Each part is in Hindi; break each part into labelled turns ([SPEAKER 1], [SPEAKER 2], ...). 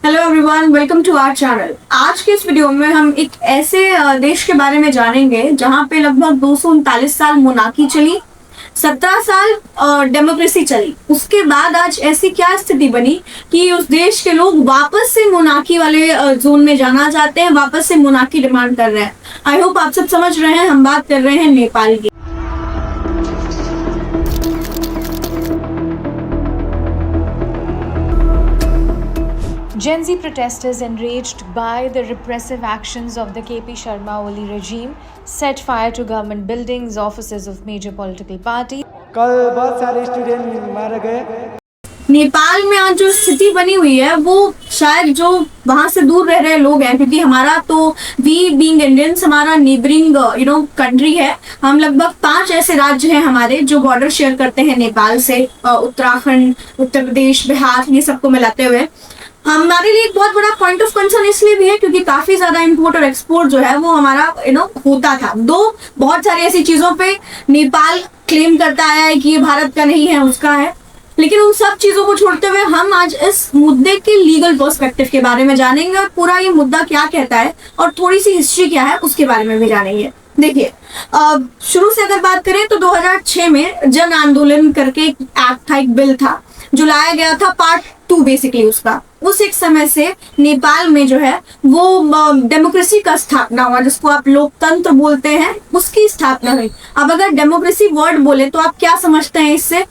[SPEAKER 1] Hello everyone, welcome to our channel. आज के इस वीडियो में हम एक ऐसे देश के बारे में जानेंगे जहां पे लगभग 239 साल मोनार्की चली, 17 साल डेमोक्रेसी चली। उसके बाद आज ऐसी क्या स्थिति बनी कि उस देश के लोग वापस से मोनार्की वाले जोन में जाना चाहते हैं, वापस से मोनार्की डिमांड कर रहे हैं। आई होप आप सब समझ रहे हैं। हम बात कर रहे हैं नेपाल की।
[SPEAKER 2] Gen Z protesters, enraged by the repressive actions of the KP Sharma Oli regime, set fire to government buildings, offices of major political parties.
[SPEAKER 3] कल बहुत सारे स्टूडेंट मारे गए।
[SPEAKER 1] नेपाल में आज जो स्थिति बनी हुई है वो शायद जो वहां से दूर रह रहे लोग हैं, क्योंकि हमारा तो वी बीइंग इंडियंस हमारा नेबरिंग कंट्री है। हम लगभग 5 ऐसे राज्य हैं हमारे जो बॉर्डर शेयर करते हैं नेपाल से, उत्तराखंड, उत्तर प्रदेश, बिहार, ये सबको मिलाते हुए। हमारे लिए एक बहुत बड़ा पॉइंट ऑफ कंसर्न इसलिए भी है क्योंकि काफी ज्यादा इंपोर्ट और एक्सपोर्ट जो है वो हमारा होता था। बहुत सारी ऐसी चीजों पे नेपाल क्लेम करता आया है कि ये भारत का नहीं है, उसका है। लेकिन उन सब चीजों को छोड़ते हुए हम आज इस मुद्दे के लीगल पर्सपेक्टिव के बारे में जानेंगे और पूरा ये मुद्दा क्या कहता है और थोड़ी सी हिस्ट्री क्या है उसके बारे में भी जानेंगे। देखिए, शुरू से अगर बात करें तो 2006 में जन आंदोलन करके एक एक्ट था, एक बिल था जो लाया गया था, पार्ट 2 बेसिकली उसका। उस एक समय से नेपाल में जो है वो डेमोक्रेसी का स्थापना हुआ, जिसको आप लोकतंत्र बोलते हैं, उसकी स्थापना हुई। अब अगर डेमोक्रेसी वर्ड बोले तो आप क्या समझते हैं इससे?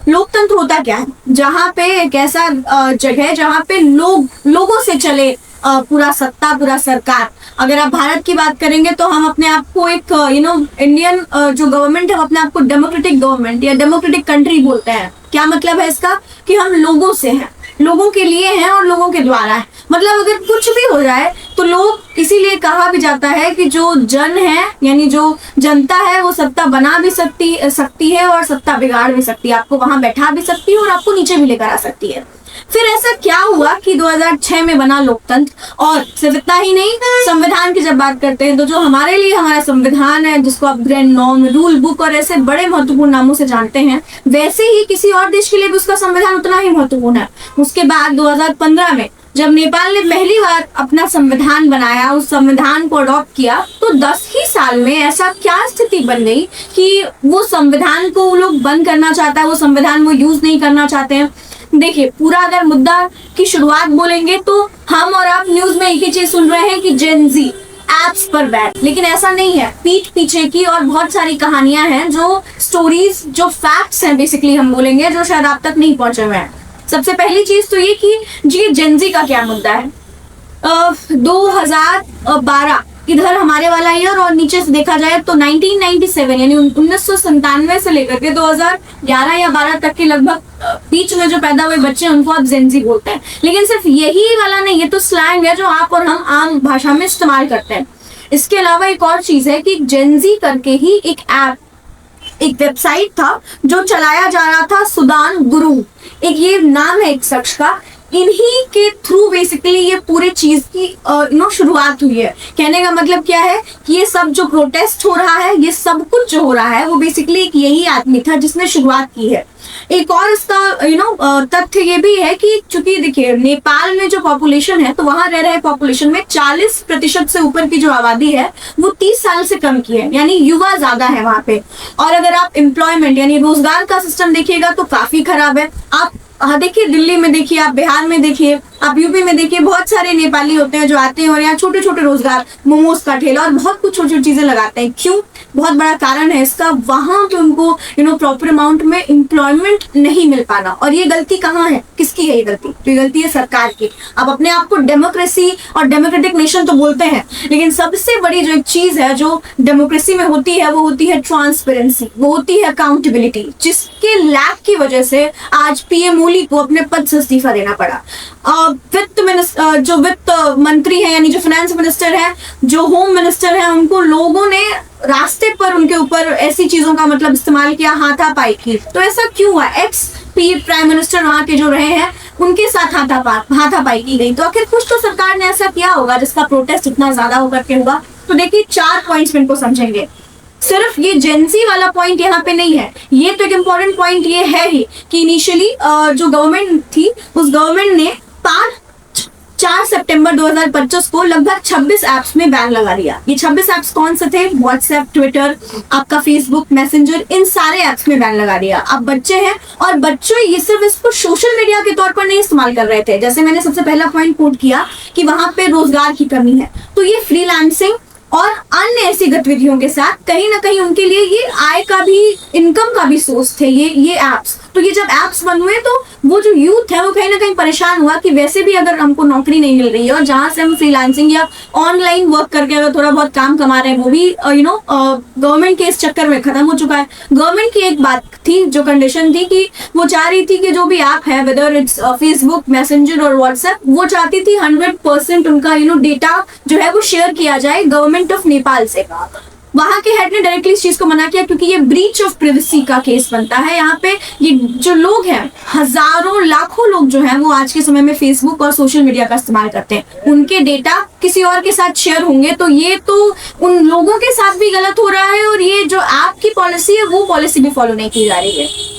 [SPEAKER 1] लोकतंत्र होता क्या है? जहाँ पे एक ऐसा जगह जहाँ पे लोगों से चले पूरा सत्ता, पूरा सरकार। अगर आप भारत की बात करेंगे तो हम अपने आप को एक इंडियन जो गवर्नमेंट है, अपने आप को डेमोक्रेटिक गवर्नमेंट या डेमोक्रेटिक कंट्री बोलते हैं। क्या मतलब है इसका? कि हम लोगों से हैं, लोगों के लिए हैं और लोगों के द्वारा है। मतलब अगर कुछ भी हो जाए तो लोग, इसीलिए कहा भी जाता है कि जो जन है यानी जो जनता है वो सत्ता बना भी सकती है और सत्ता बिगाड़ भी सकती है, आपको वहां बैठा भी सकती है और आपको नीचे भी लेकर आ सकती है। फिर ऐसा क्या हुआ कि 2006 में बना लोकतंत्र। और सिर्फ इतना ही नहीं, संविधान की जब बात करते हैं तो जो हमारे लिए हमारा संविधान है, जिसको आप ग्रैंड नॉर्म, रूल बुक और ऐसे बड़े महत्वपूर्ण नामों से जानते हैं, वैसे ही किसी और देश के लिए भी उसका संविधान उतना ही महत्वपूर्ण है। उसके बाद 2015 में जब नेपाल ने पहली बार अपना संविधान बनाया, उस संविधान को अडॉप्ट किया, तो 10 ही साल में ऐसा क्या स्थिति बन गई कि वो संविधान को वो लोग बंद करना चाहता है, वो संविधान वो यूज नहीं करना चाहते हैं। देखिए, पूरा अगर मुद्दा की शुरुआत बोलेंगे तो हम और आप न्यूज में एक ही चीज सुन रहे हैं कि जेन जी एप्स पर बैठ, लेकिन ऐसा नहीं है। पीठ पीछे की और बहुत सारी कहानियां हैं, जो स्टोरीज, जो फैक्ट्स हैं बेसिकली हम बोलेंगे, जो शायद आप तक नहीं पहुंचे हुए हैं। सबसे पहली चीज तो ये कि जी जेन जी का क्या मुद्दा है। 2012 इधर हमारे वाला ईयर और नीचे से देखा जाए तो 1997 यानी 1997 से लेकर के 2011 या 12 तक के लगभग बीच में जो पैदा हुए बच्चे उनको आप जेनजी बोलते हैं। लेकिन सिर्फ यही वाला नहीं, ये तो स्लैंग है जो आप और हम आम भाषा में इस्तेमाल करते हैं। इसके अलावा एक और चीज है कि जेनजी करके ही एक ऐप, एक वेबसाइट था जो चलाया जा रहा था, सुदान गुरु, एक ये नाम है एक शख्स का। इन्हीं के थ्रू बेसिकली ये पूरी चीज की शुरुआत हुई है। कहने का मतलब क्या है कि ये सब जो प्रोटेस्ट हो रहा है, ये सब कुछ जो हो रहा है, वो बेसिकली एक यही आदमी था जिसने शुरुआत की है। एक और इसका तथ्य ये भी है कि चूंकि देखिए नेपाल में जो पॉपुलेशन है तो वहां रह रहे पॉपुलेशन में 40% से ऊपर की जो आबादी है वो 30 साल से कम की है, यानी युवा ज्यादा है वहां पे। और अगर आप एम्प्लॉयमेंट यानी रोजगार का सिस्टम देखिएगा तो काफी खराब है। आप देखिए दिल्ली में देखिए, आप बिहार में देखिए, आप यूपी में देखिए, बहुत सारे नेपाली होते हैं जो आते हैं और यहाँ छोटे छोटे रोजगार, मोमोज का ठेला और बहुत कुछ छोटी छोटी चीजें लगाते हैं। क्यों? बहुत बड़ा कारण है इसका, वहां पे उनको प्रॉपर अमाउंट में एम्प्लॉयमेंट नहीं मिल पाना। और ये गलती कहाँ है, किसकी है ये गलती? तो ये गलती है सरकार की। अब अपने आप को डेमोक्रेसी और डेमोक्रेटिक नेशन तो बोलते हैं, लेकिन सबसे बड़ी जो एक चीज है जो डेमोक्रेसी में होती है वो होती है ट्रांसपेरेंसी, वो होती है अकाउंटेबिलिटी, जिसके लैक की वजह से आज पीएम ओली को अपने पद से इस्तीफा देना पड़ा। जो वित्त मंत्री है यानी जो फाइनेंस मिनिस्टर है, जो होम मिनिस्टर है, उनको लोगों ने रास्ते पर उनके ऊपर ऐसी चीजों का मतलब इस्तेमाल किया, हाथापाई की। तो ऐसा क्यों हुआ? एक्स प्राइम मिनिस्टर वहां के जो रहे हैं उनके साथ हाथापाई की गई। तो आखिर कुछ तो सरकार ने ऐसा किया होगा जिसका प्रोटेस्ट इतना ज्यादा होकर के हुआ। तो देखिए 4 पॉइंट्स में इनको समझेंगे। सिर्फ ये जेंसी वाला पॉइंट यहाँ पे नहीं है, ये तो एक इम्पोर्टेंट पॉइंट ये है ही कि इनिशियली जो गवर्नमेंट थी उस गवर्नमेंट ने 4 सितंबर 2025 को लगभग 26 ऐप्स में बैन लगा दिया। ये 26 ऐप्स कौन से थे? व्हाट्सएप, ट्विटर, आपका फेसबुक, मैसेंजर, इन सारे ऐप्स में बैन लगा दिया। अब बच्चे हैं और बच्चे ये सिर्फ इसको सोशल मीडिया के तौर पर नहीं इस्तेमाल कर रहे थे, जैसे मैंने सबसे पहला पॉइंट कोट किया कि वहां पे रोजगार की कमी है, तो ये फ्रीलांसिंग और अन्य ऐसी गतिविधियों के साथ कहीं ना कहीं उनके लिए ये आय का भी, इनकम का भी सोर्स थे ये एप्स। तो ये जब एप्स बन हुए तो वो जो यूथ है वो कहीं ना कहीं परेशान हुआ कि वैसे भी अगर हमको नौकरी नहीं मिल रही है और जहां से हम फ्रीलांसिंग या ऑनलाइन वर्क करके अगर थोड़ा बहुत काम कमा रहे हैं वो भी गवर्नमेंट के इस चक्कर में खत्म हो चुका है। गवर्नमेंट की एक बात थी, जो कंडीशन थी कि वो चाह रही थी कि जो भी ऐप है, वेदर इट्स फेसबुक, मैसेंजर और व्हाट्सएप, वो चाहती थी 100% उनका डेटा जो है वो शेयर किया जाए गवर्नमेंट ऑफ नेपाल से। वहां के हेड ने डायरेक्टली इस चीज को मना किया क्योंकि ये ब्रीच ऑफ प्रिवेसी का केस बनता है। यहाँ पे ये जो लोग हैं, हजारों लाखों लोग जो हैं वो आज के समय में फेसबुक और सोशल मीडिया का इस्तेमाल करते हैं, उनके डेटा किसी और के साथ शेयर होंगे तो ये तो उन लोगों के साथ भी गलत हो रहा है और ये जो ऐप की पॉलिसी है वो पॉलिसी भी फॉलो नहीं की जा रही है।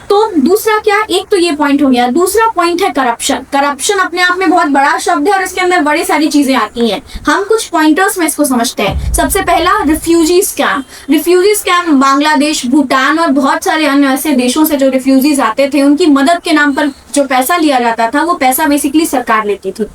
[SPEAKER 1] तो दूसरा क्या, एक तो ये पॉइंट हो गया। दूसरा पॉइंट है करप्शन। करप्शन अपने आप में बहुत बड़ा शब्द है और इसके अंदर बड़ी सारी चीजें आती हैं। हम कुछ पॉइंटर्स में इसको समझते हैं। सबसे पहला refugee scam. Refugee scam Bangladesh, Bhutan और बहुत सारे अन्य ऐसे देशों से जो रिफ्यूजीज आते थे उनकी मदद के नाम पर जो पैसा लिया जाता था वो पैसा बेसिकली सरकार लेती थी।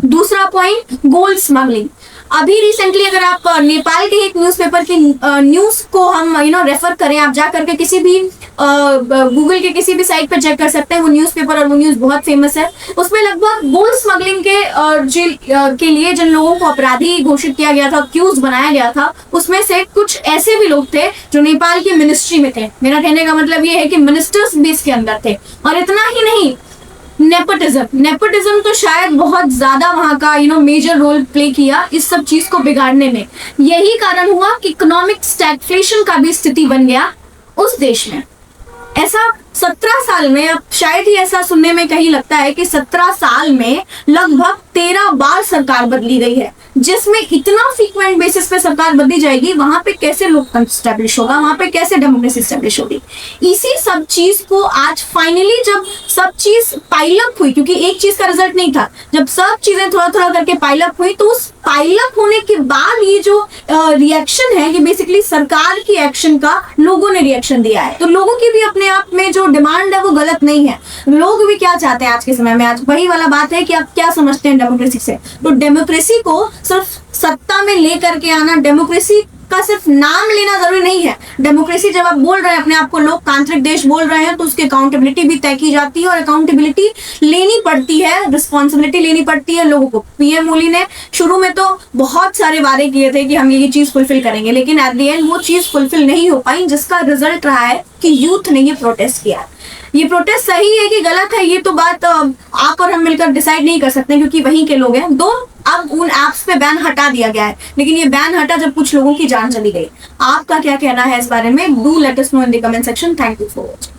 [SPEAKER 1] दूसरा पॉइंट, गोल्ड स्मगलिंग। अभी रिसेंटली अगर आप नेपाल के एक न्यूज़पेपर की न्यूज को हम रेफर करें, आप जा करके किसी भी गूगल के किसी भी साइट पर चेक कर सकते हैं, वो न्यूज़पेपर और वो न्यूज बहुत फेमस है। उसमें लगभग गोल्ड स्मगलिंग के जेल के लिए जिन लोगों को अपराधी घोषित किया गया था, अक्यूज बनाया गया था, उसमें से कुछ ऐसे भी लोग थे जो नेपाल की मिनिस्ट्री में थे। मेरा कहने का मतलब ये है कि मिनिस्टर्स भी इसके अंदर थे। और इतना ही नहीं, नेपोटिज्म तो शायद बहुत ज्यादा वहां का मेजर रोल प्ले किया इस सब चीज को बिगाड़ने में। यही कारण हुआ कि इकोनॉमिक स्टैगफ्लेशन का भी स्थिति बन गया उस देश में। ऐसा 17 साल में, अब शायद ही ऐसा सुनने में कहीं लगता है कि 17 साल में लगभग 13 बार सरकार बदली गई है, जिसमें इतना फ्रीक्वेंट बेसिस पे सरकार बदली जाएगी, वहां पे कैसे लोकतंत्र स्टैब्लिश होगा, वहां पे कैसे डेमोक्रेसी स्टैब्लिश होगी। इसी सब चीज को आज फाइनली जब सब चीज पाइलअप हुई, क्योंकि एक चीज का रिजल्ट नहीं था, जब सब चीजें थोड़ा थोड़ा करके पाइलअप हुई तो उस पाइलअप होने के बाद ये जो रिएक्शन है, ये बेसिकली सरकार की एक्शन का लोगों ने रिएक्शन दिया है। तो लोगों की भी अपने आप में जो डिमांड है वो गलत नहीं है। लोग भी क्या चाहते हैं आज के समय में, आज वही वाला बात है कि आप क्या समझते हैं डेमोक्रेसी से। तो डेमोक्रेसी को सिर्फ सत्ता में लेकर के आना, डेमोक्रेसी का सिर्फ नाम लेना जरूरी नहीं है। डेमोक्रेसी जब आप बोल रहे हैं, अपने आप को लोकतांत्रिक देश बोल रहे हैं, तो उसकी अकाउंटेबिलिटी भी तय की जाती है और अकाउंटेबिलिटी लेनी पड़ती है, रिस्पॉन्सिबिलिटी लेनी पड़ती है लोगों को। पीएम ओली ने शुरू में तो बहुत सारे वादे किए थे कि हम ये चीज फुलफिल करेंगे, लेकिन एट द एंड वो चीज फुलफिल नहीं हो पाई, जिसका रिजल्ट रहा है कि यूथ ने ये प्रोटेस्ट किया। ये प्रोटेस्ट सही है कि गलत है, ये तो बात आप और हम मिलकर डिसाइड नहीं कर सकते क्योंकि वहीं के लोग हैं। अब उन ऐप्स पे बैन हटा दिया गया है, लेकिन ये बैन हटा जब कुछ लोगों की जान चली गई। आपका क्या कहना है इस बारे में? Do let us know in the comment section. Thank you for watching.